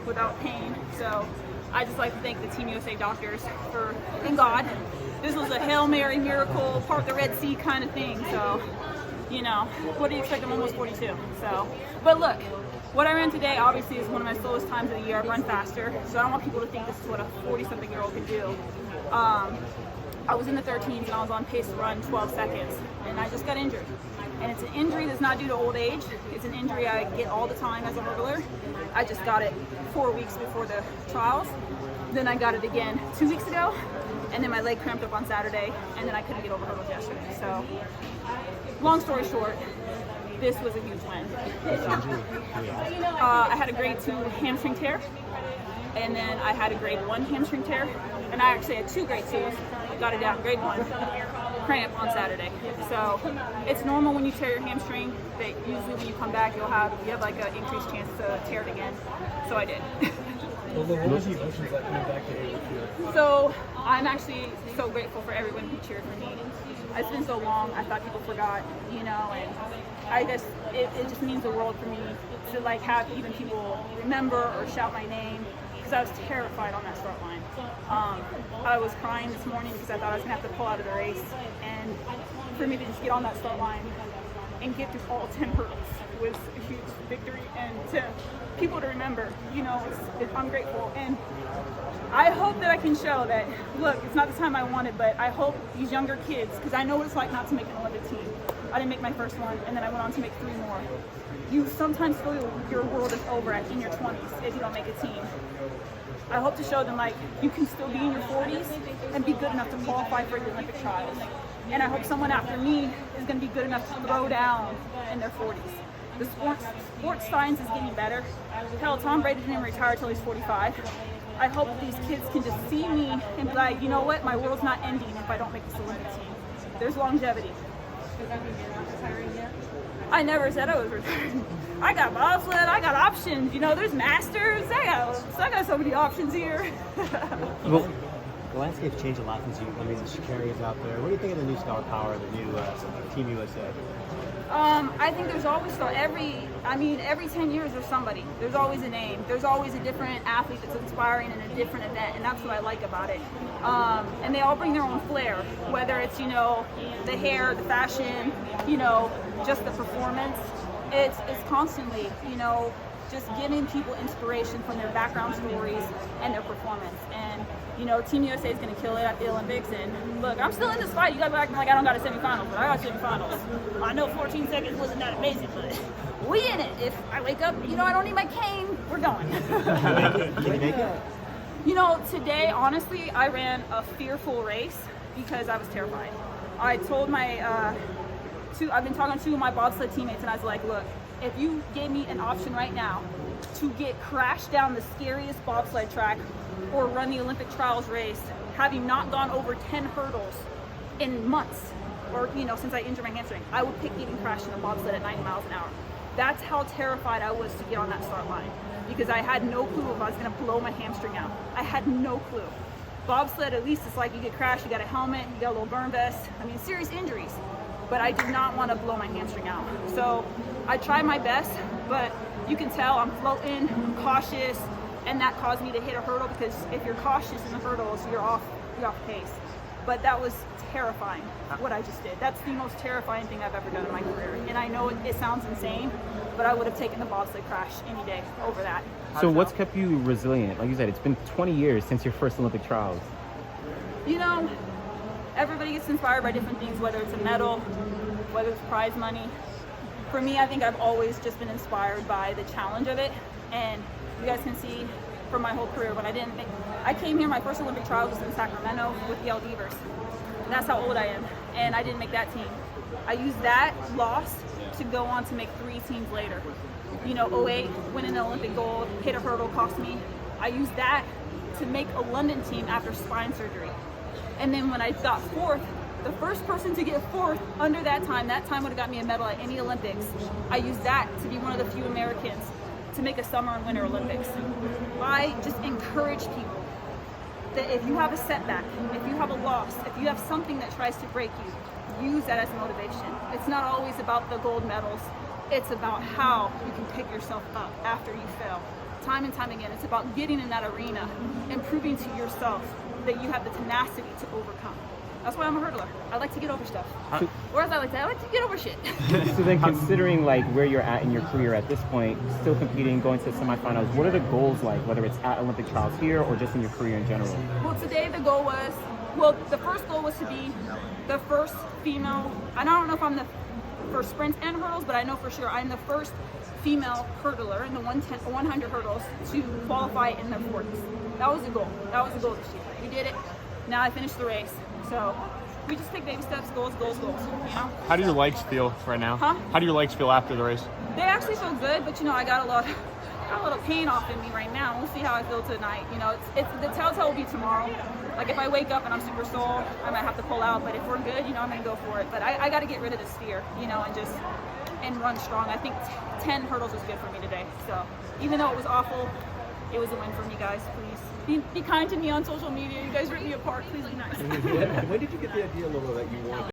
without pain. So I just like to thank the Team USA doctors and God. This was a Hail Mary miracle, part the Red Sea kind of thing. So, you know, what do you expect? I'm almost 42. So, but look, what I ran today obviously is one of my slowest times of the year. I've run faster, so I don't want people to think this is what a 40-something-year-old can do. I was in the 13s and I was on pace to run 12 seconds, and I just got injured. And it's an injury that's not due to old age. It's an injury I get all the time as a hurdler. I just got it 4 weeks before the trials. Then I got it again 2 weeks ago, and then my leg cramped up on Saturday, and then I couldn't get over hurdles yesterday. So, long story short, this was a huge win. I had a grade 2 hamstring tear, and then I had a grade 1 hamstring tear, and I actually had 2 grade 2s. Got it down grade 1 cramp on Saturday. So it's normal when you tear your hamstring that usually when you come back you have like an increased chance to tear it again. So I did. What was the emotions like coming back to Hayward? So I'm actually so grateful for everyone who cheered for me. It's been so long, I thought people forgot, you know, and I guess it just means the world for me to like have even people remember or shout my name, because I was terrified on that start line. I was crying this morning because I thought I was going to have to pull out of the race, and for me to just get on that start line and get through all 10 hurdles was a huge victory, and to people to remember, you know, I'm grateful. And I hope that I can show that, look, it's not the time I wanted, but I hope these younger kids, because I know what it's like not to make an Olympic team. I didn't make my first one, and then I went on to make 3 more. You sometimes feel your world is over in your 20s if you don't make a team. I hope to show them, like, you can still be in your 40s and be good enough to qualify for the Olympic trials. And I hope someone after me is going to be good enough to throw down in their 40s. The sports science is getting better. Hell, Tom Brady didn't retire till he's 45. I hope these kids can just see me and be like, you know what, my world's not ending if I don't make this Olympic team. There's longevity. Does that mean you're not retiring yet? I never said I was retiring. I got bobsled, I got options, you know, there's masters, I got so many options here. Well, the landscape's changed a lot since Sha'Carri is out there. What do you think of the new star power, the new Team USA? I think there's always every 10 years there's somebody. There's always a name. There's always a different athlete that's inspiring in a different event, and that's what I like about it. And they all bring their own flair, whether it's, you know, the hair, the fashion, you know, just the performance. It's constantly, you know, just giving people inspiration from their background stories and their performance. And, you know, Team USA is going to kill it at the Olympics. And look, I'm still in this fight. You guys are acting like I don't got a semifinals, but I got semifinals. I know 14 seconds wasn't that amazing, but we in it. If I wake up, you know, I don't need my cane, we're going. Can you make it? You know, today, honestly, I ran a fearful race because I was terrified. I told I've been talking to my bobsled teammates, and I was like, look, if you gave me an option right now to get crashed down the scariest bobsled track or run the Olympic trials race, having not gone over 10 hurdles in months, or, you know, since I injured my hamstring, I would pick getting crashed in a bobsled at 90 miles an hour. That's how terrified I was to get on that start line, because I had no clue if I was going to blow my hamstring out. I had no clue. Bobsled, at least it's like you get crashed, you got a helmet, you got a little burn vest. I mean, serious injuries. But I did not want to blow my hamstring out. So I tried my best, but you can tell I'm floating, I'm cautious, and that caused me to hit a hurdle, because if you're cautious in the hurdles, you're off pace. But that was terrifying, what I just did. That's the most terrifying thing I've ever done in my career. And I know it sounds insane, but I would have taken the bobsled crash any day over that. So what's kept you resilient? Like you said, it's been 20 years since your first Olympic trials. You know, everybody gets inspired by different things, whether it's a medal, whether it's prize money. For me, I think I've always just been inspired by the challenge of it. And you guys can see from my whole career, when I came here, my first Olympic trials was in Sacramento with the Aldivers. And that's how old I am. And I didn't make that team. I used that loss to go on to make 3 teams later. You know, 2008, winning an Olympic gold, hit a hurdle, cost me. I used that to make a London team after spine surgery. And then when I got 4th, the first person to get 4th under that time would have got me a medal at any Olympics. I used that to be one of the few Americans to make a summer and winter Olympics. I just encourage people that if you have a setback, if you have a loss, if you have something that tries to break you, use that as motivation. It's not always about the gold medals. It's about how you can pick yourself up after you fail time and time again. It's about getting in that arena and proving to yourself that you have the tenacity to overcome. That's why I'm a hurdler. I like to get over stuff. Or as I like to get over shit. So then, considering like where you're at in your career at this point, still competing, going to the semifinals, what are the goals like, whether it's at Olympic trials here or just in your career in general? Well, today the goal was, well, the first goal was to be the first female, and I don't know if I'm the first sprint and hurdles, but I know for sure I'm the first female hurdler in the 100 hurdles to qualify in the 40s. That was the goal. That was the goal this year. We did it. Now I finished the race. So we just take baby steps, goals, you know? How do your legs feel right now? Huh? How do your legs feel after the race? They actually feel good, but you know, I got a little pain off in me right now. We'll see how I feel tonight. You know, it's the telltale will be tomorrow. Like if I wake up and I'm super sore, I might have to pull out, but if we're good, you know, I'm gonna go for it. But I gotta get rid of this fear, you know, and run strong. I think 10 hurdles was good for me today. So even though it was awful, it was a win for me, guys. Please be kind to me on social media. You guys rip me apart. Please be nice. When did you get the idea, Lolo, that you wanted